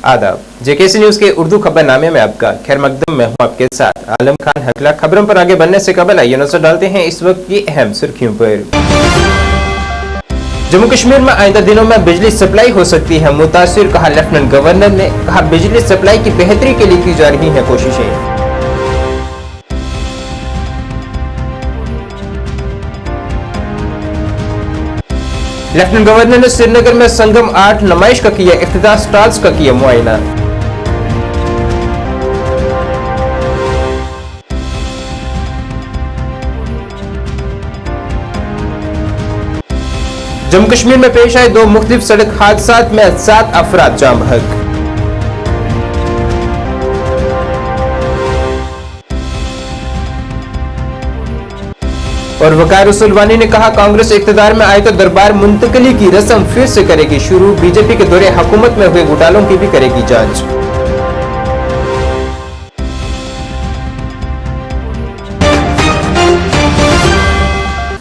आदाब, JKC news के उर्दू खबरनामे में आपका खैर मकदम में हूं आपके साथ आलम खान हकला। खबरों पर आगे बढ़ने से कबल आइए नजर डालते हैं इस वक्त की अहम सुर्खियों पर। जम्मू कश्मीर में आइंदा दिनों में बिजली सप्लाई हो सकती है मुतासिर, कहा लेफ्टिनेंट गवर्नर ने। कहा बिजली सप्लाई की बेहतरी के लिए की जा रही है कोशिशें। लेफ्टिनेंट गवर्नर ने श्रीनगर में संगम 8 नुमाइश का किया इफ्तिताह, स्टॉल्स का किया मुआयना। जम्मू कश्मीर में पेश आए 2 मुख्तलिफ सड़क हादसात में 7 अफराद जाँ बहक। और वकार रसूलवानी ने कहा कांग्रेस इख्तिदार में आए तो दरबार मुंतकली की रस्म फिर से करेगी शुरू, बीजेपी के दौरे हुकूमत में हुए घोटालों की भी करेगी जांच।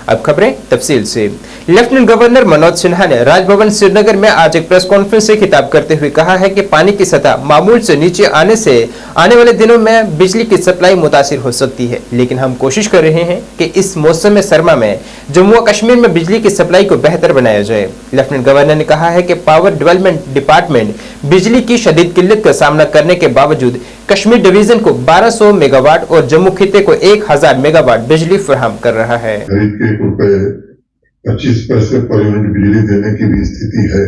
अब खबरें तफसील से। लेफ्टिनेंट गवर्नर मनोज सिन्हा ने राजभवन श्रीनगर में आज एक प्रेस कॉन्फ्रेंस से खिताब करते हुए कहा है कि पानी की सतह मामूल से नीचे आने से आने वाले दिनों में बिजली की सप्लाई मुतासिर हो सकती है, लेकिन हम कोशिश कर रहे हैं कि इस मौसम सरमा में जम्मू और कश्मीर में बिजली की सप्लाई को बेहतर बनाया जाए। लेफ्टिनेंट गवर्नर ने कहा है कि पावर डेवलपमेंट डिपार्टमेंट बिजली की शदीद किल्लत का सामना करने के बावजूद कश्मीर डिवीजन को 1200 मेगावाट और जम्मू खिते को 1000 मेगावाट बिजली फराहम कर रहा है। 25 पैसे पर यूनिट बिजली देने की भी स्थिति है।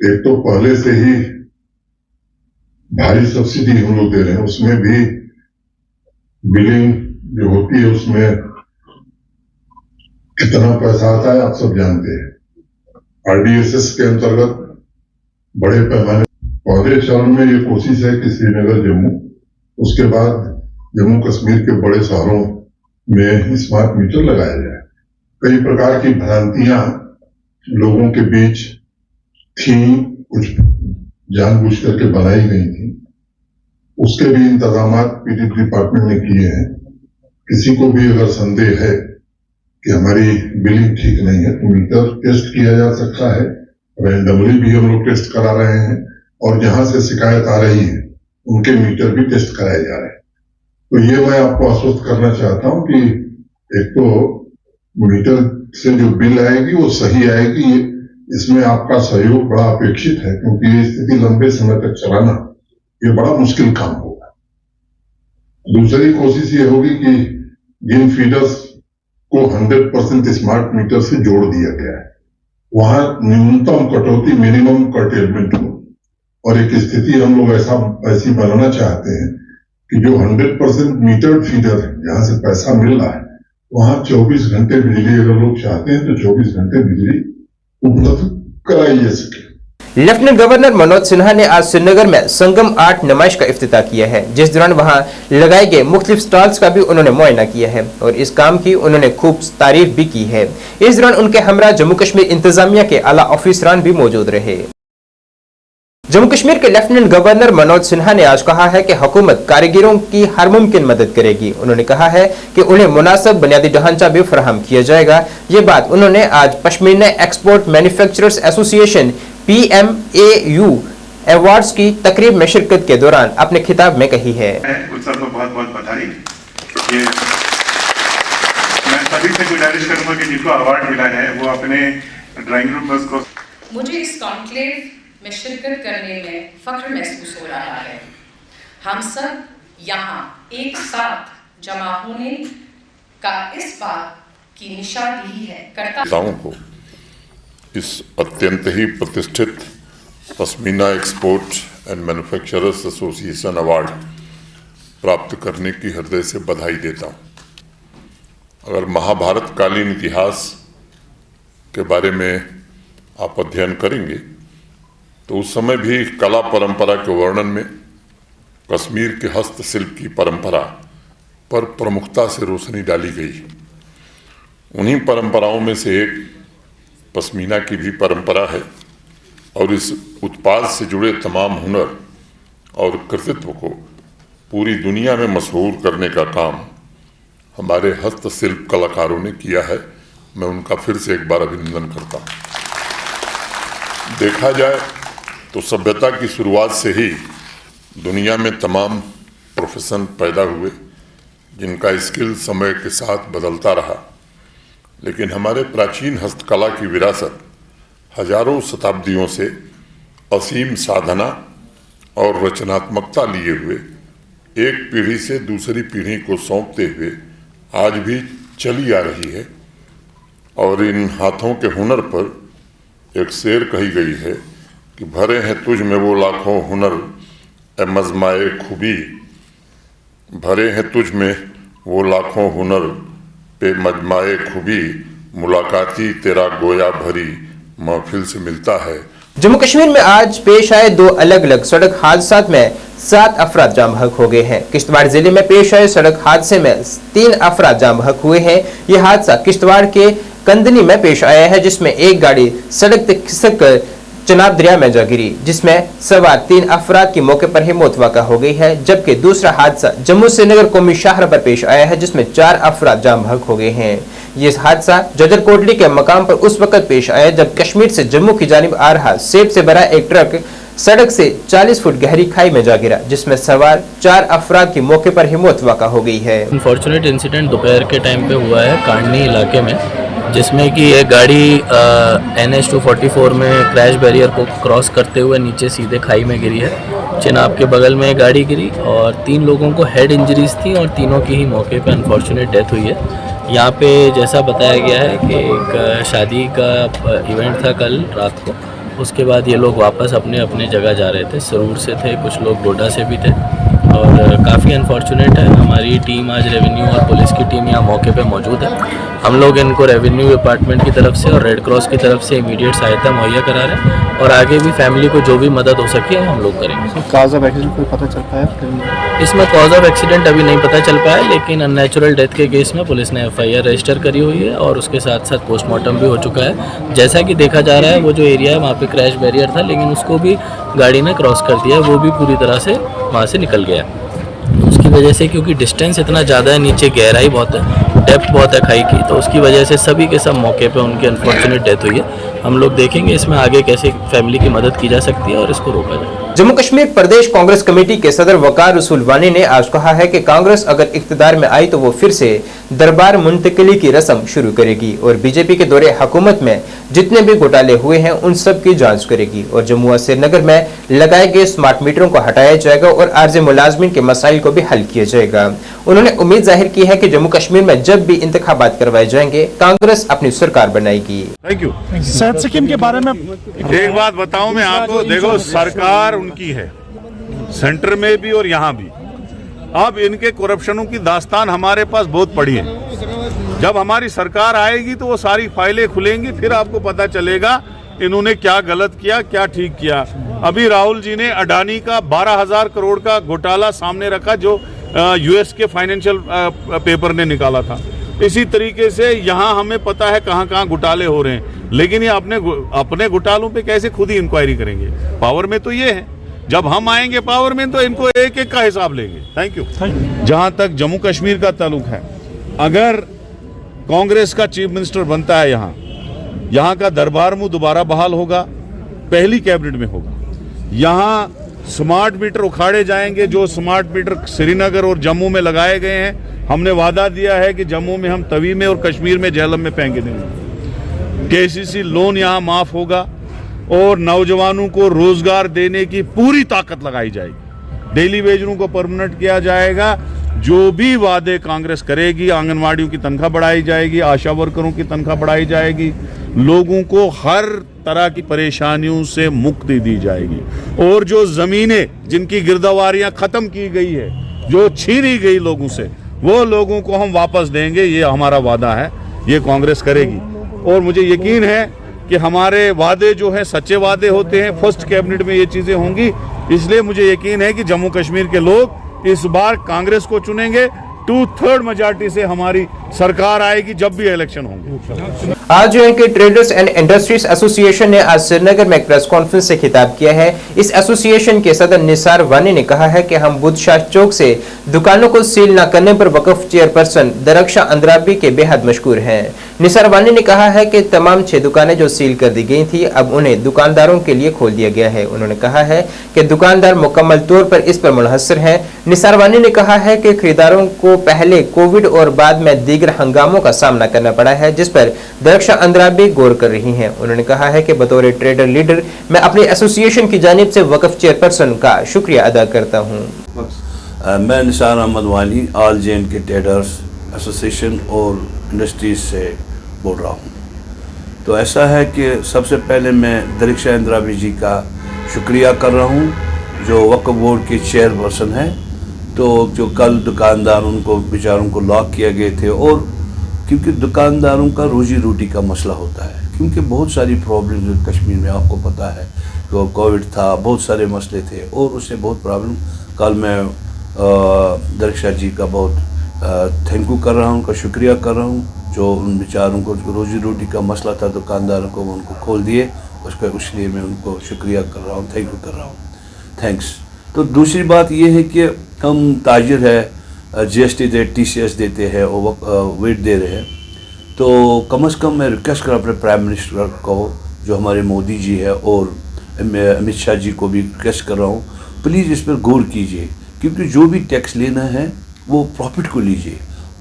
एक तो पहले से ही भारी सब्सिडी हम लोग दे रहे हैं, उसमें भी बिलिंग जो होती है उसमें कितना पैसा आता है आप सब जानते हैं। आरडीएसएस के अंतर्गत बड़े पैमाने पहले चरण में ये कोशिश है कि श्रीनगर जम्मू, उसके बाद जम्मू कश्मीर के बड़े शहरों में स्मार्ट मीटर लगाया जाए। कई प्रकार की भ्रांतियां लोगों के बीच थी, कुछ जानबूझ करके बनाई गई थी, उसके भी इंतजाम पीडीपी डिपार्टमेंट ने किए हैं। किसी को भी अगर संदेह है कि हमारी बिलिंग ठीक नहीं है तो मीटर टेस्ट किया जा सकता है। रैंडमली भी हम लोग टेस्ट करा रहे हैं और जहां से शिकायत आ रही है उनके मीटर भी टेस्ट कराए जा रहे हैं। तो ये मैं आपको आश्वस्त करना चाहता हूं कि एक तो मीटर से जो बिल आएगी वो सही आएगी, इसमें आपका सहयोग बड़ा अपेक्षित है क्योंकि ये स्थिति लंबे समय तक चलाना ये बड़ा मुश्किल काम होगा। दूसरी कोशिश ये होगी कि जिन फीडर्स को 100% स्मार्ट मीटर से जोड़ दिया गया है वहां न्यूनतम कटौती, मिनिमम कर्टेलमेंट हो, और एक स्थिति हम लोग ऐसी बनाना चाहते हैं कि जो 100% मीटर्ड फीडर है जहां से पैसा मिल रहा है वहां 24 घंटे बिजली अगर लोग चाहते हैं तो 24 घंटे बिजली उपलब्ध कराई जा सके। लेफ्टिनेंट गवर्नर मनोज सिन्हा ने आज श्रीनगर में संगम 8 नुमाइश का इफ्तिताह किया है, जिस दौरान वहां लगाए गए मुख्तलिफ स्टॉल्स का भी उन्होंने मुआयना किया है और इस काम की उन्होंने खूब तारीफ भी की है। इस दौरान उनके हमरा जम्मू कश्मीर इंतजामिया के आला ऑफिसरान भी मौजूद रहे। जम्मू कश्मीर के लेफ्टिनेंट गवर्नर मनोज सिन्हा ने आज कहा है कि हुकूमत कारीगरों की हर मुमकिन मदद करेगी। उन्होंने कहा है कि उन्हें मुनासिब बुनियादी ढांचा भी फराहम किया जाएगा। ये बात उन्होंने आज pashmina export manufacturers association PMAU awards की तकरीब में शिरकत के दौरान अपने खिताब में कही है। सर को बहुत बहुत बधाई। ये मैं सभी से गुजारिश करूंगा कि जिनको अवार्ड मिला है वो अपने ड्राइंग रूम में उसको। मुझे इस कॉन्क्लेव में शिरकत करने में फख्र महसूस हो रहा है। हम सब यहाँ एक साथ जमा होने का इस बात की निशानी है करता को इस अत्यंत ही प्रतिष्ठित pashmina export and manufacturers association award प्राप्त करने की हृदय से बधाई देता हूँ। अगर महाभारत कालीन इतिहास के बारे में आप अध्ययन करेंगे तो उस समय भी कला परंपरा के वर्णन में कश्मीर के हस्तशिल्प की परंपरा पर प्रमुखता से रोशनी डाली गई। उन्हीं परंपराओं में से एक पश्मीना की भी परंपरा है और इस उत्पाद से जुड़े तमाम हुनर और कृतित्व को पूरी दुनिया में मशहूर करने का काम हमारे हस्तशिल्प कलाकारों ने किया है। मैं उनका फिर से एक बार अभिनंदन करता हूँ। देखा जाए तो सभ्यता की शुरुआत से ही दुनिया में तमाम प्रोफेशन पैदा हुए जिनका स्किल समय के साथ बदलता रहा, लेकिन हमारे प्राचीन हस्तकला की विरासत हजारों शताब्दियों से असीम साधना और रचनात्मकता लिए हुए एक पीढ़ी से दूसरी पीढ़ी को सौंपते हुए आज भी चली आ रही है। और इन हाथों के हुनर पर एक शेर कही गई है कि भरे हैं तुझ में वो लाखों हुनर ए मजमाए खूबी, भरे हैं तुझ में वो लाखों हुनर पे मजमाए खूबी, मुलाकाती तेरा गोया भरी महफिल से मिलता है। जम्मू कश्मीर में आज पेश आए दो अलग अलग सड़क हादसात में 7 अफराद जाम बहक हो गए हैं। किश्तवाड़ जिले में पेश आए सड़क हादसे में 3 अफराद जाम बहक हुए हैं। यह हादसा किश्तवाड़ के कंदनी में पेश आया है, जिसमें एक गाड़ी सड़क से खिसक कर चनाब दरिया में जा गिरी, जिसमें सवार 3 अफराद की मौके पर ही मौत वाक़ा हो गई है। जबकि दूसरा हादसा जम्मू श्रीनगर कौमी शाहराह पर पेश आया है, जिसमें 4 अफराद जाम बहक हो गए हैं। ये हादसा जजर कोटली के मकाम पर उस वक्त पेश आया जब कश्मीर से जम्मू की जानिब आ रहा सेब से भरा एक ट्रक सड़क से 40 फुट गहरी खाई में जा गिरा, जिसमें सवार 4 अफराद की मौके पर ही मौत वाक़ा हो गई है। अनफॉर्चुनेट इंसिडेंट दोपहर के टाइम पे हुआ है कांडनी इलाके में, जिसमें कि एक गाड़ी NH 244 में क्रैश बैरियर को क्रॉस करते हुए नीचे सीधे खाई में गिरी है। चिनाब के बगल में एक गाड़ी गिरी और 3 लोगों को हेड इंजरीज थी और तीनों की ही मौके पे अनफॉर्चुनेट डेथ हुई है। यहाँ पे जैसा बताया गया है कि एक शादी का इवेंट था कल रात को, उसके बाद ये लोग वापस अपने अपने जगह जा रहे थे। सरूर से थे, कुछ लोग डोडा से भी थे और काफ़ी अनफॉर्चुनेट है। हमारी टीम आज रेवेन्यू और पुलिस की टीम यहाँ मौके पे मौजूद है। हम लोग इनको रेवेन्यू डिपार्टमेंट की तरफ से और रेड क्रॉस की तरफ से इमीडिएट सहायता मुहैया करा रहे हैं और आगे भी फैमिली को जो भी मदद हो सके हम लोग करेंगे। कॉज ऑफ एक्सीडेंट कोई पता चल पाया? इसमें कॉज ऑफ एक्सीडेंट अभी नहीं पता चल पाया, लेकिन अननेचुरल डेथ के केस में पुलिस ने FIR रजिस्टर करी हुई है और उसके साथ साथ पोस्टमार्टम भी हो चुका है। जैसा कि देखा जा रहा है वो जो एरिया है वहाँ पे क्रैश बैरियर था, लेकिन उसको भी गाड़ी ने क्रॉस कर दिया, वो भी पूरी तरह से वहाँ से निकल गया। उसकी वजह से क्योंकि डिस्टेंस इतना ज़्यादा है, नीचे गहराई बहुत है, डेप्थ बहुत है खाई की, तो उसकी वजह से सभी के सब मौके पे उनकी अनफॉर्चुनेट डेथ हुई है। हम लोग देखेंगे इसमें आगे कैसे फैमिली की मदद की जा सकती है और इसको रोका जाए। जम्मू कश्मीर प्रदेश कांग्रेस कमेटी के सदर वकार रसूल वानी ने आज कहा है कि कांग्रेस अगर इख्तियार में आई तो वो फिर से दरबार मुंतकिली की रस्म शुरू करेगी और बीजेपी के दौरे हुकूमत में जितने भी घोटाले हुए हैं उन सब की जांच करेगी और जम्मू और श्रीनगर में लगाए गए स्मार्ट मीटरों को हटाया जाएगा और आर्जी मुलाजमीन के मसाइल को भी हल किया जाएगा। उन्होंने उम्मीद जाहिर की है कि जम्मू कश्मीर में जब भी इंतखाबात करवाए जाएंगे कांग्रेस अपनी सरकार बनाएगी। Thank you. सेहत स्कीम के बारे में एक बात बताऊं मैं आपको, देखो सरकार उनकी है सेंटर में भी और यहाँ भी। अब इनके करप्शनों की दास्तान हमारे पास बहुत पड़ी है। जब हमारी सरकार आएगी तो वो सारी फाइलें खुलेंगी, फिर आपको पता चलेगा इन्होंने क्या गलत किया, क्या ठीक किया। अभी राहुल जी ने अडानी का 12,000 करोड़ का घोटाला सामने रखा जो US के फाइनेंशियल पेपर ने निकाला था। इसी तरीके से यहाँ हमें पता है कहाँ कहाँ घोटाले हो रहे हैं, लेकिन ये अपने घोटालों पे कैसे खुद ही इंक्वायरी करेंगे। पावर में तो ये है, जब हम आएंगे पावर में तो इनको एक एक का हिसाब लेंगे। Thank you. जहाँ तक जम्मू कश्मीर का ताल्लुक है, अगर कांग्रेस का चीफ मिनिस्टर बनता है यहाँ का दरबार मुंह दोबारा बहाल होगा, पहली कैबिनेट में होगा। यहाँ स्मार्ट मीटर उखाड़े जाएंगे, जो स्मार्ट मीटर श्रीनगर और जम्मू में लगाए गए हैं। हमने वादा दिया है कि जम्मू में हम तवी में और कश्मीर में झेलम में फेंक देंगे। KCC लोन यहाँ माफ होगा और नौजवानों को रोजगार देने की पूरी ताकत लगाई जाएगी। डेली वेजरों को परमानेंट किया जाएगा। जो भी वादे कांग्रेस करेगी, आंगनवाड़ियों की तनख्वाह बढ़ाई जाएगी, आशा वर्करों की तनख्वाह बढ़ाई जाएगी, लोगों को हर तरह की परेशानियों से मुक्ति दी जाएगी। और जो जमीनें जिनकी गिरदावरियां खत्म की गई है, जो छीनी गई लोगों से, वो लोगों को हम वापस देंगे। ये हमारा वादा है, ये कांग्रेस करेगी। और मुझे यकीन है कि हमारे वादे जो हैं सच्चे वादे होते हैं। फर्स्ट कैबिनेट में ये चीजें होंगी, इसलिए मुझे यकीन है कि जम्मू कश्मीर के लोग इस बार कांग्रेस को चुनेंगे। 2/3 मेजॉरिटी से हमारी सरकार आएगी जब भी इलेक्शन होंगे। आज के ट्रेडर्स एंड इंडस्ट्रीज एसोसिएशन ने आज श्रीनगर में एक प्रेस कॉन्फ्रेंस से खिताब किया है। इस एसोसिएशन के सदर निसार वानी ने कहा है कि हम बुधशाह चौक से दुकानों को सील न करने पर वक्फ चेयरपर्सन दरख्शा अंद्राबी के बेहद मशकूर हैं। निसार वानी ने कहा है कि तमाम 6 दुकानें जो सील कर दी गई थी अब उन्हें दुकानदारों के लिए खोल दिया गया है। उन्होंने कहा है कि दुकानदार मुकम्मल तौर पर इस पर मुनहसर हैं। निसार वानी ने कहा है कि खरीदारों को पहले कोविड और बाद में दीगर हंगामों का सामना करना पड़ा है, जिस पर दरख्शा अंद्राबी गौर कर रही हैं। उन्होंने कहा है कि बतौर ट्रेडर लीडर मैं अपनी एसोसिएशन की जानिब से वक्फ चेयरपर्सन का शुक्रिया अदा करता हूँ। मैं निसार अहमद वानी ऑल जे के ट्रेडर्स एसोसिएशन और इंडस्ट्रीज से बोल रहा हूँ। तो ऐसा है कि सबसे पहले मैं दरख्शा अंद्राबी जी का शुक्रिया कर रहा हूँ जो वक्फ बोर्ड के चेयरपर्सन हैं। तो जो कल दुकानदार उनको बेचारों को लॉक किया गए थे, और क्योंकि दुकानदारों का रोजी रोटी का मसला होता है, क्योंकि बहुत सारी प्रॉब्लम कश्मीर में आपको पता है, तो कोविड था, बहुत सारे मसले थे और उससे बहुत प्रॉब्लम। कल मैं दरख्शा जी का बहुत थैंक यू कर रहा हूँ, उनका शुक्रिया कर रहा हूँ जो उन बेचारों को जो रोजी रोटी का मसला था दुकानदारों को उनको खोल दिए, उसलिए मैं उनको शुक्रिया कर रहा हूँ, थैंक यू कर रहा हूँ, थैंक्स। तो दूसरी बात ये है कि हम ताजिर है GST दे TCS देते हैं और वेट दे रहे हैं, तो कम से कम मैं रिक्वेस्ट कर अपने प्राइम मिनिस्टर को जो हमारे मोदी जी है और अमित शाह जी को भी रिक्वेस्ट कर रहा हूँ, प्लीज़ इस पर गौर कीजिए, क्योंकि जो भी टैक्स लेना है वो प्रॉफिट को लीजिए।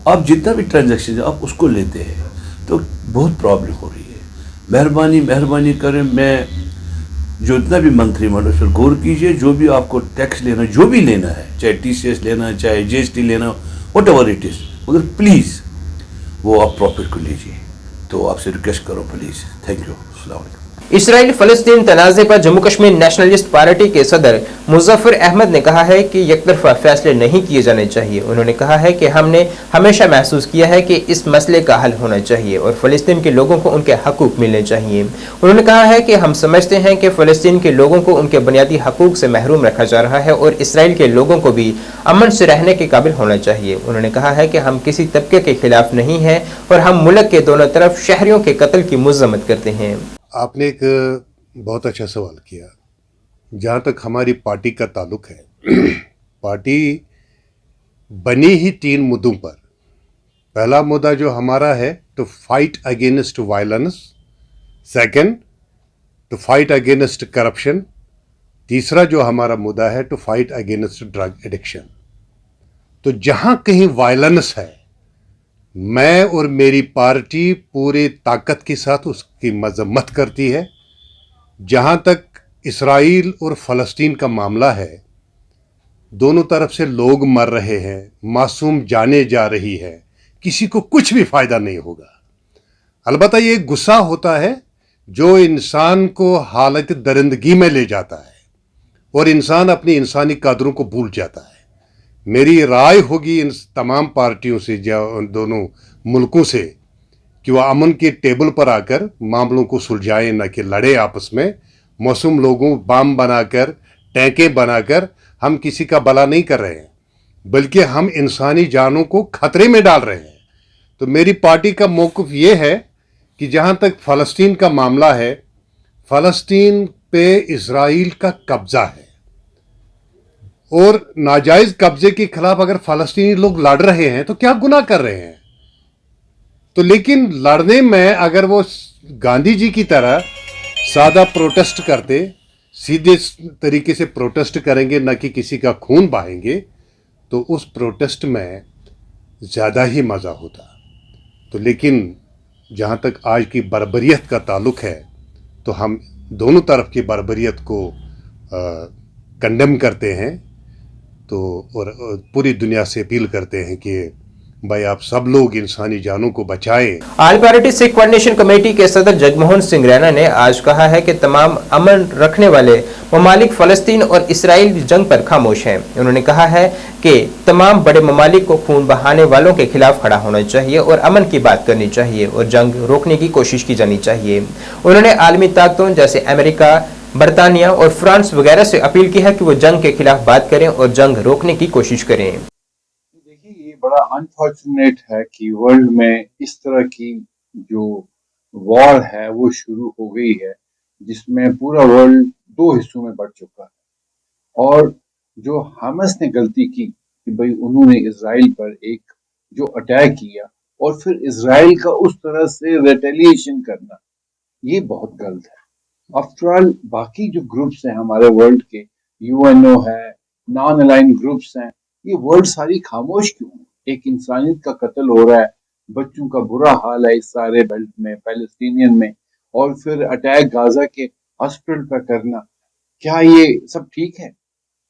आप जितना भी ट्रांजैक्शन है आप उसको लेते हैं तो बहुत प्रॉब्लम हो रही है। मेहरबानी करें, मैं जो इतना भी मंत्रिमंडल उस पर गौर कीजिए, जो भी आपको टैक्स लेना जो भी लेना है, चाहे TCS लेना है, चाहे GST लेना, वट एवर इट इज़, मगर प्लीज़ वो आप प्रॉफिट को लीजिए। तो आपसे रिक्वेस्ट करो प्लीज़, थैंक यू, अस्सलाम वालेकुम। इसराइल फलस्तीन तनाज़े पर जम्मू कश्मीर नेशनलिस्ट पार्टी के सदर मुजफ्फर अहमद ने कहा है कि एकतरफा फैसले नहीं किए जाने चाहिए। उन्होंने कहा है कि हमने हमेशा महसूस किया है कि इस मसले का हल होना चाहिए और फलस्तीन के लोगों को उनके हकूक मिलने चाहिए। उन्होंने कहा है कि हम समझते हैं कि फलस्तीन के लोगों को उनके बुनियादी हकूक से महरूम रखा जा रहा है और इसराइल के लोगों को भी अमन से रहने के काबिल होना चाहिए। उन्होंने कहा है कि हम किसी तबके के खिलाफ नहीं हैं और हम मुल्क के दोनों तरफ शहरियों के कत्ल की मजम्मत करते हैं। आपने एक बहुत अच्छा सवाल किया। जहाँ तक हमारी पार्टी का ताल्लुक है, पार्टी बनी ही 3 मुद्दों पर। पहला मुद्दा जो हमारा है, to fight against violence, second to fight against corruption, तीसरा जो हमारा मुद्दा है to fight against drug addiction. तो जहाँ कहीं वायलेंस है, मैं और मेरी पार्टी पूरी ताकत के साथ उसकी मजम्मत करती है। जहाँ तक इसराइल और फ़लस्तीन का मामला है, दोनों तरफ से लोग मर रहे हैं, मासूम जाने जा रही है, किसी को कुछ भी फ़ायदा नहीं होगा। अलबत्ता ये गुस्सा होता है जो इंसान को हालत दरिंदगी में ले जाता है और इंसान अपनी इंसानी कदरों को भूल जाता है। मेरी राय होगी इन तमाम पार्टियों से, दोनों मुल्कों से, कि वह अमन के टेबल पर आकर मामलों को सुलझाएं, न कि लड़े आपस में। मासूम लोगों बम बनाकर, टैंकें बनाकर हम किसी का भला नहीं कर रहे हैं, बल्कि हम इंसानी जानों को खतरे में डाल रहे हैं। तो मेरी पार्टी का मौक़िफ़ ये है कि जहाँ तक फ़लस्तीन का मामला है, फ़लस्तीन पे इसराइल का कब्ज़ा है और नाजायज़ कब्जे के खिलाफ अगर फ़लस्तीनी लोग लड़ रहे हैं तो क्या गुनाह कर रहे हैं। तो लेकिन लड़ने में अगर वो गांधी जी की तरह सादा प्रोटेस्ट करते, सीधे तरीके से प्रोटेस्ट करेंगे, न कि किसी का खून बहाएंगे, तो उस प्रोटेस्ट में ज़्यादा ही मज़ा होता। तो लेकिन जहाँ तक आज की बर्बरियत का ताल्लुक़ है, तो हम दोनों तरफ की बर्बरियत को कंडेम करते हैं। तो और पूरी दुनिया से अपील करते हैं कि भाई आप सब लोग इंसानी जानों को बचाएं। All party Sikh coordination committee के सदर जगमोहन सिंह रैना ने आज कहा है कि तमाम अमन रखने वाले ममालिक फ़लस्तीन और इसराइल जंग पर खामोश हैं। उन्होंने कहा है कि तमाम बड़े ममालिक को खून बहाने वालों के खिलाफ खड़ा होना चाहिए और अमन की बात करनी चाहिए और जंग रोकने की कोशिश की जानी चाहिए। उन्होंने आलमी ताकतों जैसे अमेरिका, बरतानिया और फ्रांस वगैरह से अपील की है कि वो जंग के खिलाफ बात करें और जंग रोकने की कोशिश करें। देखिए, ये बड़ा अनफॉर्चुनेट है कि वर्ल्ड में इस तरह की जो वॉर है वो शुरू हो गई है, जिसमें पूरा वर्ल्ड 2 हिस्सों में बढ़ चुका है। और जो हमास ने गलती की कि भाई उन्होंने इजराइल पर एक जो अटैक किया, और फिर इजराइल का उस तरह से रिटेलिएशन करना, ये बहुत गलत है। आफ्टर ऑल बाकी जो ग्रुप्स हैं हमारे वर्ल्ड के, यूएनओ है, नॉन अलाइन ग्रुप्स हैं, ये वर्ल्ड सारी खामोश क्यों है? एक इंसानियत का कत्ल हो रहा है, बच्चों का बुरा हाल है इस सारे बेल्ट में, पैलेस्टीनियन में, और फिर अटैक गाजा के हॉस्पिटल पर करना, क्या ये सब ठीक है?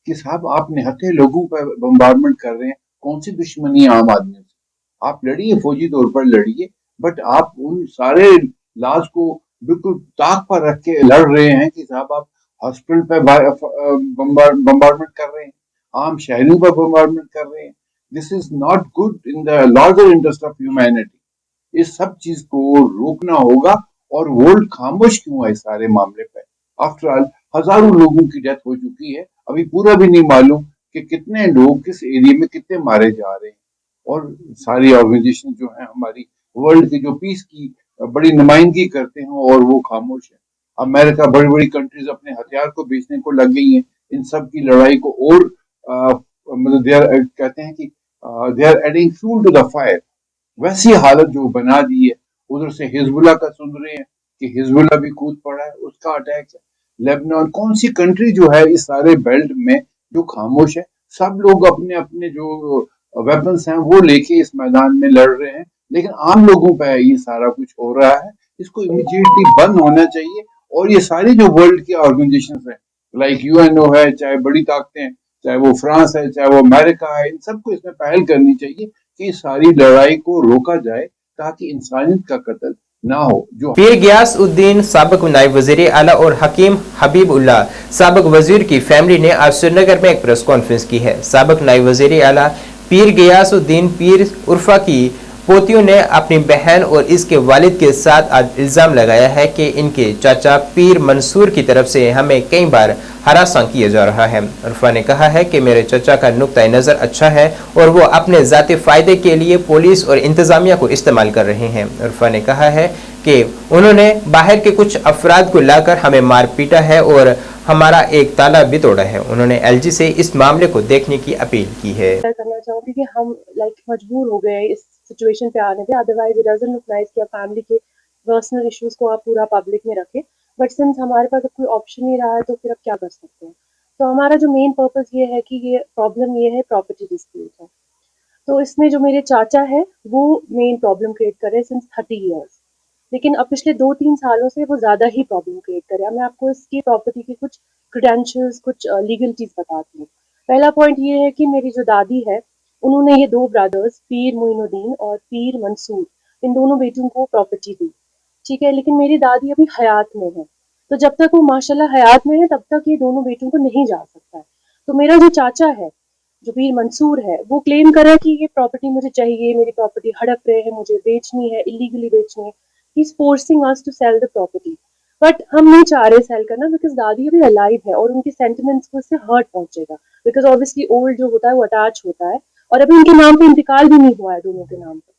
कि साहब आप निहत्थे लोगों पर बम्बार्डमेंट कर रहे हैं, कौन सी दुश्मनी है आम आदमियों से? आप लड़िए, फौजी तौर पर लड़िए, बट आप उन सारे लाज को बिल्कुल ताक पर रख के लड़ रहे हैं कि साहब आप हॉस्पिटल पे बम्बार्डमेंट कर रहे हैं, आम शहरों पर बम्बार्डमेंट कर रहे हैं। This is not good in the larger interest of humanity. इस सब चीज को रोकना होगा। और वर्ल्ड खामोश क्यों है इस सारे मामले पे? आफ्टर ऑल हजारों लोगों की डेथ हो चुकी है, अभी पूरा भी नहीं मालूम कि कितने लोग किस एरिया में कितने मारे जा रहे हैं। और सारी ऑर्गेनाइजेशन जो है हमारी वर्ल्ड की, जो पीस की बड़ी नुमाइंदगी करते हैं, और वो खामोश है। अमेरिका, बड़ी बड़ी कंट्रीज अपने हथियार को बेचने को लग गई हैं इन सब की लड़ाई को, और मतलब कहते हैं कि they are adding fuel to the fire. वैसी हालत जो बना दी है, उधर से हिजबुल्लाह का सुन रहे हैं कि हिजबुल्लाह भी कूद पड़ा है, उसका अटैक है। लेबनान, कौन सी कंट्री जो है इस सारे बेल्ट में जो खामोश है? सब लोग अपने अपने जो वेपन्स हैं वो लेके इस मैदान में लड़ रहे हैं, लेकिन आम लोगों पे ये सारा कुछ हो रहा है। इसको इमीडिएटली बंद होना चाहिए। और ये सारी जो वर्ल्ड की ऑर्गेनाइजेशंस हैं, लाइक यूएनओ है, चाहे बड़ी ताकतें हैं, चाहे वो फ्रांस है, चाहे वो अमेरिका है, इन सबको इसमें पहल करनी चाहिए कि सारी लड़ाई को रोका जाए ताकि इंसानियत का कत्ल ना हो। जो पीर गियास उद्दीन साबिक नायब वज़ीर आला और हकीम हबीबुल्लाह साबिक वजीर की फैमिली ने आज श्रीनगर में एक प्रेस कॉन्फ्रेंस की है। साबिक नायब वज़ीर आला पीर गियास उद्दीन पीर उर्फा की पोतियों ने अपनी बहन और इसके वालिद के साथ आज इल्ज़ाम लगाया है कि इनके चाचा पीर मंसूर की तरफ से हमें कई बार हरासा किया जा रहा है। उर्फा ने कहा है कि मेरे चाचा का नुक्ता नज़र अच्छा है और वो अपने ज़ाती फ़ायदे के लिए पुलिस और इंतज़ामिया को इस्तेमाल कर रहे हैं। उर्फा ने कहा है कि उन्होंने बाहर के कुछ अफराद को लाकर हमें मार पीटा है और हमारा एक ताला भी तोड़ा है। उन्होंने एलजी से इस मामले को देखने की अपील की है। करना चाहूँगी कि हम मजबूर हो गए इस सिचुएशन पे आने पे, otherwise it doesn't look nice कि आप फैमिली के पर्सनल इश्यूज को आप पूरा पब्लिक में रखें। बट सिंस हमारे पास कोई ऑप्शन नहीं रहा है तो फिर अब क्या कर सकते हैं। तो हमारा जो मेन पर्पस ये है कि ये प्रॉब्लम ये है प्रॉपर्टी डिस्प्यूट है। तो इसमें जो मेरे चाचा है वो मेन प्रॉब्लम क्रिएट कर रहे हैं सिंस 30 ईयर्स, लेकिन अब पिछले 2-3 सालों से वो ज़्यादा ही प्रॉब्लम क्रिएट कर रहे हैं। मैं आपको इसकी प्रॉपर्टी के कुछ क्रेडेंशियल्स, कुछ लीगल चीज़ बताती हूँ। पहला पॉइंट ये है कि मेरी जो दादी है उन्होंने ये 2 ब्रदर्स पीर मोइनुद्दीन और पीर मंसूर, इन दोनों बेटों को प्रॉपर्टी दी, ठीक है। लेकिन मेरी दादी अभी हयात में है, तो जब तक वो माशाल्लाह हयात में है तब तक ये दोनों बेटों को नहीं जा सकता है। तो मेरा जो चाचा है, जो पीर मंसूर है, वो क्लेम कर रहा है कि ये प्रॉपर्टी मुझे चाहिए, मेरी प्रॉपर्टी हड़प रहे हैं, मुझे बेचनी है, इलीगली बेचनी है। He is forcing us to sell the property, but हम नहीं चाह रहे सेल करना बिकॉज दादी अभी अलाइव है और उनके सेंटिमेंट्स को इससे हर्ट पहुंचेगा, बिकॉज ऑब्वियसली ओल्ड जो होता है वो अटैच होता है और अभी उनके नाम पे इंतकाल भी नहीं हुआ है दोनों के नाम पे।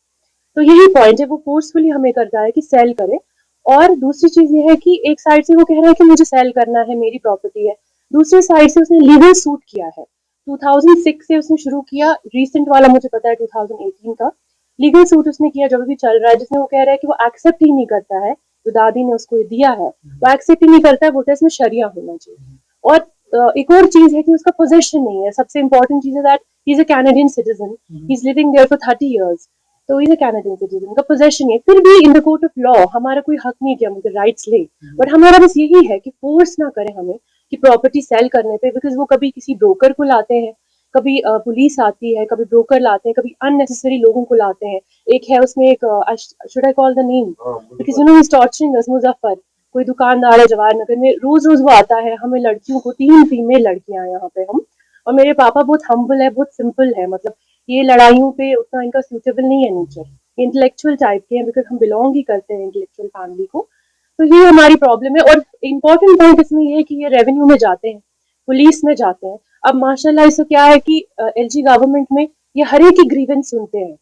तो यही पॉइंट है, वो फोर्सफुली हमें करता है कि सेल करें। और दूसरी चीज ये है कि एक साइड से वो कह रहा है कि मुझे सेल करना है, मेरी प्रॉपर्टी है, दूसरी साइड से उसने लीगल सूट किया है। 2006 से उसने शुरू किया, रिसेंट वाला मुझे पता है 2018 का लीगल सूट उसने किया जो भी चल रहा है, जिसमें वो कह रहा है कि वो एक्सेप्ट ही नहीं करता है जो दादी ने उसको दिया है, वो एक्सेप्ट ही नहीं करता है, बोलता है इसमें शरिया होना चाहिए। और एक और चीज है कि उसका पोजेशन नहीं है। सबसे इंपॉर्टेंट चीज है that he is a Canadian citizen, he is living there for 30 years, तो he is a Canadian citizen, का पोजेशन है। फिर भी in the court of law हमारा कोई हक नहीं किया मुझे राइट्स ले, बट हमारा बस यही है कि फोर्स ना करें हमें कि प्रॉपर्टी सेल करने पे, बिकॉज वो कभी किसी ब्रोकर को लाते हैं, कभी पुलिस आती है, कभी ब्रोकर लाते हैं, कभी अननेसेसरी लोगों को लाते हैं। एक है उसमें एक should I call the name because you know he is torturing us, Muzaffar कोई दुकानदार है जवाहर नगर में, रोज रोज वो आता है हमें लड़कियों को, 3 फीमेल लड़कियां हैं यहाँ पे हम, और मेरे पापा बहुत हम्बल है, बहुत सिंपल है, मतलब ये लड़ाइयों पे उतना इनका सूटेबल नहीं है नेचर, इंटेलेक्चुअल टाइप के हैं बिकॉज हम बिलोंग ही करते हैं इंटेलेक्चुअल फैमिली को। तो ये हमारी प्रॉब्लम है। और इम्पोर्टेंट पॉइंट इसमें ये है कि ये रेवेन्यू में जाते हैं, पुलिस में जाते हैं। अब माशाल्लाह इससे क्या है कि एलजी गवर्नमेंट में ये हर एक की ग्रीवेंस सुनते हैं,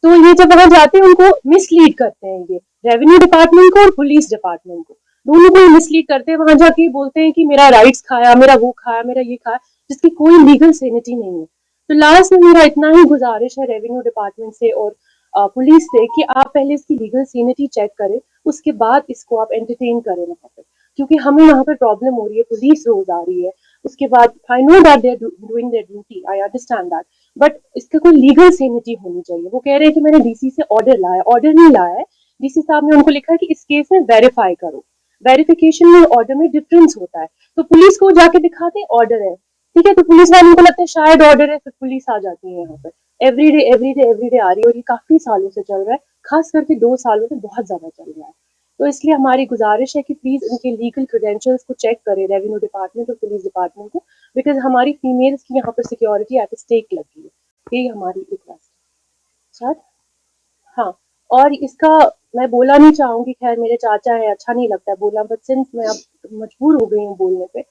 तो ये जब वहां जाते हैं उनको मिसलीड करते हैं, ये रेवेन्यू डिपार्टमेंट को और पुलिस डिपार्टमेंट को, दोनों को मिसलीड करते हैं। वहां जाके बोलते हैं कि मेरा राइट्स खाया, मेरा वो खाया, मेरा ये खाया, जिसकी कोई लीगल सेनिटी नहीं है। तो लास्ट में मेरा इतना ही गुजारिश है रेवेन्यू डिपार्टमेंट से और पुलिस से कि आप पहले इसकी लीगल सेनिटी चेक करें, उसके बाद इसको आप एंटरटेन करें वहाँ पे, क्योंकि हमें वहाँ पे प्रॉब्लम हो रही है, पुलिस रोज आ रही है। उसके बाद I know that they are doing their duty, I understand that, but इसका कोई लीगल सेनिटी होनी चाहिए। वो कह रहे हैं कि मैंने डीसी से ऑर्डर लाया, ऑर्डर नहीं लाया है। डीसी साहब ने उनको लिखा है कि इस केस में वेरीफाई करो। वेरिफिकेशन में ऑर्डर में डिफरेंस होता है, तो पुलिस को जाके दिखाते हैं ऑर्डर है, ठीक है, तो पुलिस वालों को लगता है शायद ऑर्डर है, फिर पुलिस आ जाती है यहाँ पर एवरीडे आ रही है, और ये काफी सालों से चल रहा है, खास करके 2 सालों से बहुत ज्यादा चल रहा है। तो इसलिए हमारी गुजारिश है कि प्लीज इनके लीगल क्रेडेंशियल्स को चेक करें रेवेन्यू डिपार्टमेंट और पुलिस डिपार्टमेंट को, बिकॉज हमारी फीमेल्स की यहाँ पर सिक्योरिटी एट स्टेक लगी है, यही हमारी रिक्वेस्ट है। हाँ, और इसका मैं बोला नहीं चाहूंगी, खैर मेरे चाचा है, अच्छा नहीं लगता है बोला, बट सिंस मैं अब मजबूर हो गई हूँ बोलने पे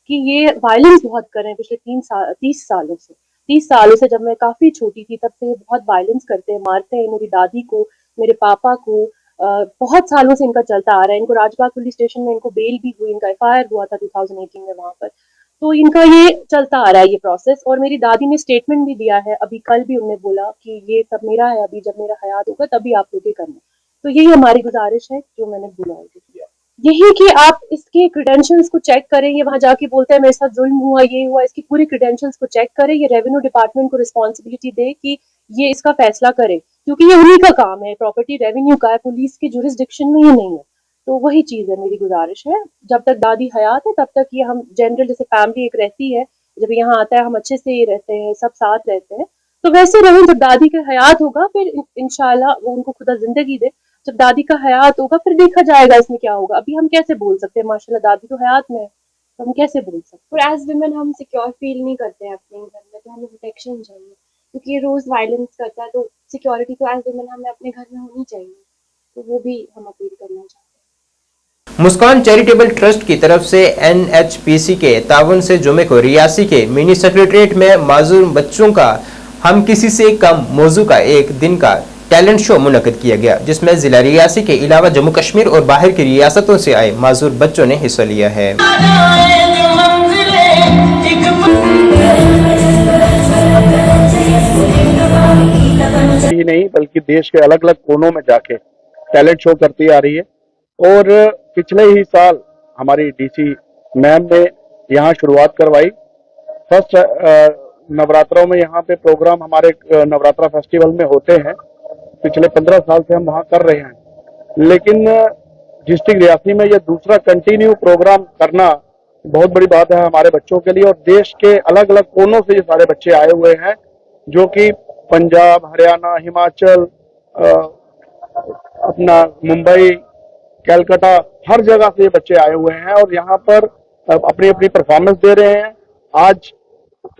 कि ये वायलेंस बहुत कर रहे हैं पिछले 30 सालों से। 30 सालों से, जब मैं काफी छोटी थी तब से ये बहुत वायलेंस करते हैं, मारते हैं मेरी दादी को, मेरे पापा को। बहुत सालों से इनका चलता आ रहा है। इनको राजबाग पुलिस स्टेशन में इनको बेल भी हुई, इनका FIR हुआ था 2018 में वहां पर। तो इनका ये चलता आ रहा है ये प्रोसेस, और मेरी दादी ने स्टेटमेंट भी दिया है, अभी कल भी उन्होंने बोला कि ये सब मेरा है, अभी जब मेरा हयात होगा तभी आप लोग ये करना। तो यही हमारी गुजारिश है जो मैंने बोला है, यही कि आप इसके क्रेडेंशियल्स को चेक करें। ये वहां जाके बोलते हैं मेरे साथ जुल्म हुआ, ये हुआ, इसकी पूरी क्रेडेंशियल्स को चेक करें। ये रेवेन्यू डिपार्टमेंट को रिस्पॉन्सिबिलिटी दे कि ये इसका फैसला करे, क्योंकि ये उन्हीं का काम है, प्रॉपर्टी रेवेन्यू का है, पुलिस के जुरिस्डिक्शन में ही नहीं है। तो वही चीज है, मेरी गुजारिश है, जब तक दादी हयात है तब तक ये हम जनरल जैसे फैमिली एक रहती है, जब यहाँ आता है हम अच्छे से रहते हैं, सब साथ रहते हैं, तो वैसे रहें। जब दादी का हयात होगा फिर इंशाल्लाह वो उनको खुदा जिंदगी दे, जब दादी का हयात होगा फिर देखा जाएगा इसमें क्या होगा। अभी हम कैसे बोल सकते हैं, माशाल्लाह दादी तो हयात में है, तो हम कैसे बोल सकते हैं। और एज वुमेन हम सिक्योर फील नहीं करते हैं अपने घर में, तो हमें प्रोटेक्शन चाहिए, क्योंकि ये रोज वायलेंस करता है, तो सिक्योरिटी तो एज वुमेन हमें अपने घर में होनी चाहिए, तो वो भी हम अपील करना चाहते हैं। मुस्कान चैरिटेबल ट्रस्ट की तरफ से NHPC के ताउन से जुमे को रियासी के मिनी सेक्रेटरीट में माजूर बच्चों का हम किसी से कम मौजू का एक दिन का टैलेंट शो मुनक्किद किया गया, जिसमें जिला रियासी के अलावा जम्मू कश्मीर और बाहर की रियासतों से आए माजूर बच्चों ने हिस्सा लिया है। ही नहीं बल्कि देश के अलग अलग कोनों में जाके टैलेंट शो करती आ रही है। और पिछले ही साल हमारी DC मैम ने यहाँ शुरुआत करवाई। फर्स्ट नवरात्रों में यहाँ पे प्रोग्राम हमारे नवरात्रा फेस्टिवल में होते हैं, पिछले 15 साल से हम वहाँ कर रहे हैं, लेकिन डिस्ट्रिक्ट रियासी में ये दूसरा कंटिन्यू प्रोग्राम करना बहुत बड़ी बात है हमारे बच्चों के लिए। और देश के अलग अलग कोनों से ये सारे बच्चे आए हुए हैं, जो कि पंजाब, हरियाणा, हिमाचल, अपना मुंबई, कलकत्ता, हर जगह से ये बच्चे आए हुए हैं और यहाँ पर अपनी अपनी परफॉर्मेंस दे रहे हैं। आज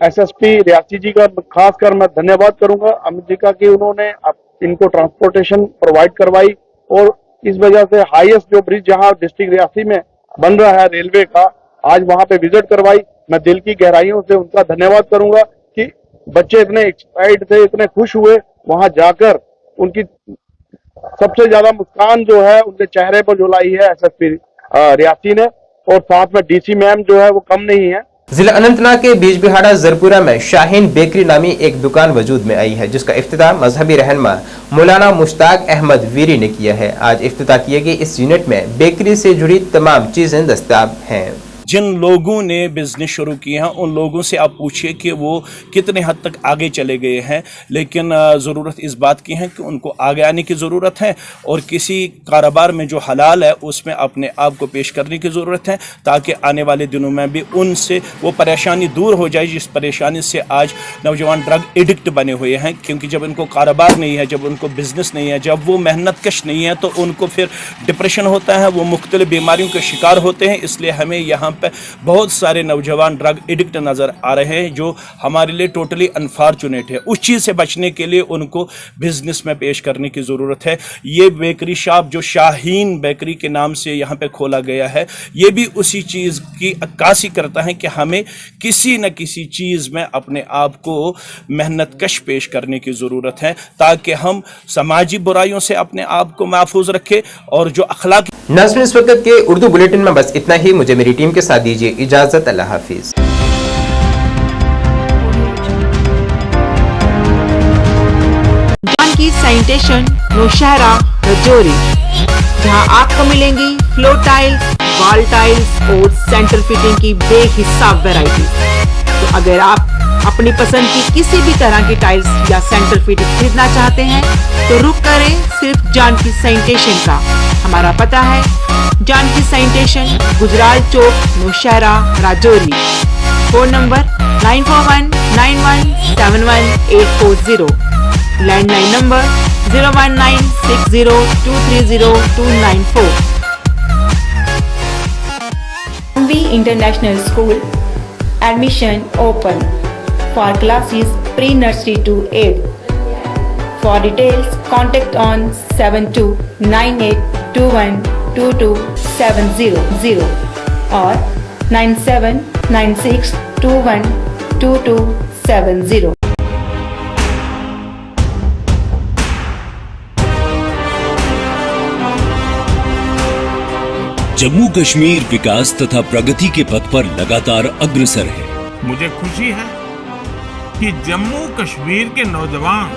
SSP रियासी जी का खासकर मैं धन्यवाद करूंगा अमित जी का, कि उन्होंने इनको ट्रांसपोर्टेशन प्रोवाइड करवाई, और इस वजह से हाईएस्ट जो ब्रिज जहां डिस्ट्रिक्ट रियासी में बन रहा है रेलवे का, आज वहां पे विजिट करवाई। मैं दिल की गहराइयों से उनका धन्यवाद करूंगा कि बच्चे इतने एक्साइटेड थे, इतने खुश हुए, वहां जाकर उनकी सबसे ज्यादा मुस्कान जो है उनके चेहरे पर जो लाई है SSP रियासी ने, और साथ में DC मैम जो है वो कम नहीं है। जिला अनंतनाग के बीजबिहाड़ा जरपुरा में शाहीन बेकरी नामी एक दुकान वजूद में आई है, जिसका इफ्तिताह मजहबी रहनुमा मौलाना मुश्ताक अहमद वीरी ने किया है। आज इफ्तिताह किए गए इस यूनिट में बेकरी से जुड़ी तमाम चीजें दस्तयाब हैं। जिन लोगों ने बिजनेस शुरू किए हैं उन लोगों से आप पूछिए कि वो कितने हद तक आगे चले गए हैं, लेकिन ज़रूरत इस बात की है कि उनको आगे आने की ज़रूरत है, और किसी कारोबार में जो हलाल है उसमें अपने आप को पेश करने की ज़रूरत है, ताकि आने वाले दिनों में भी उनसे वो परेशानी दूर हो जाए जिस परेशानी से आज नौजवान ड्रग एडिक्ट बने हुए हैं। क्योंकि जब उनको कारोबार नहीं है, जब उनको बिजनेस नहीं है, जब वो मेहनत कश नहीं है, तो उनको फिर डिप्रेशन होता है, वो मुख्तलिफ बीमारियों के शिकार होते हैं। इसलिए हमें यहाँ पे बहुत सारे नौजवान ड्रग एडिक्ट नज़र आ रहे हैं, जो हमारे लिए टोटली अनफॉर्चुनेट है। उस चीज़ से बचने के लिए उनको बिजनेस में पेश करने की ज़रूरत है। ये बेकरी शॉप जो शाहीन बेकरी के नाम से यहाँ पे खोला गया है, ये भी उसी चीज़ की अक्कासी करता है कि हमें किसी न किसी चीज़ में अपने आप को मेहनत कश पेश करने की ज़रूरत है, ताकि हम समाजी बुराइयों से अपने आप को महफूज रखें, और जो अखलाक। नाज़रीन, इस वक्त के उर्दू बुलेटिन में बस इतना ही। मुझे मेरी टीम के साथ दीजिए इजाजत। अल्लाह हाफिज। जानकी सैनिटेशन नौशहरा रजौरी, जहां आपको मिलेंगी फ्लोर टाइल्स, वॉल टाइल्स और सेंटर फिटिंग की बेहिसाब वैरायटी। तो अगर आप अपनी पसंद की किसी भी तरह की टाइल्स या सेंटर फिटिंग खरीदना चाहते हैं तो रुक करें सिर्फ जानकी सैनिटेशन का। हमारा पता है Janki sanitation, Gujral Chowk, Nowshera, Rajouri. Phone number 9419171840, landline number 01960230294। MV International School admission open for classes pre-nursery to 8th. For details, contact on 7298212270 or 9796212270. Jammu Kashmir विकास तथा प्रगति के पथ पर लगातार अग्रसर है। मुझे खुशी है कि जम्मू कश्मीर के नौजवान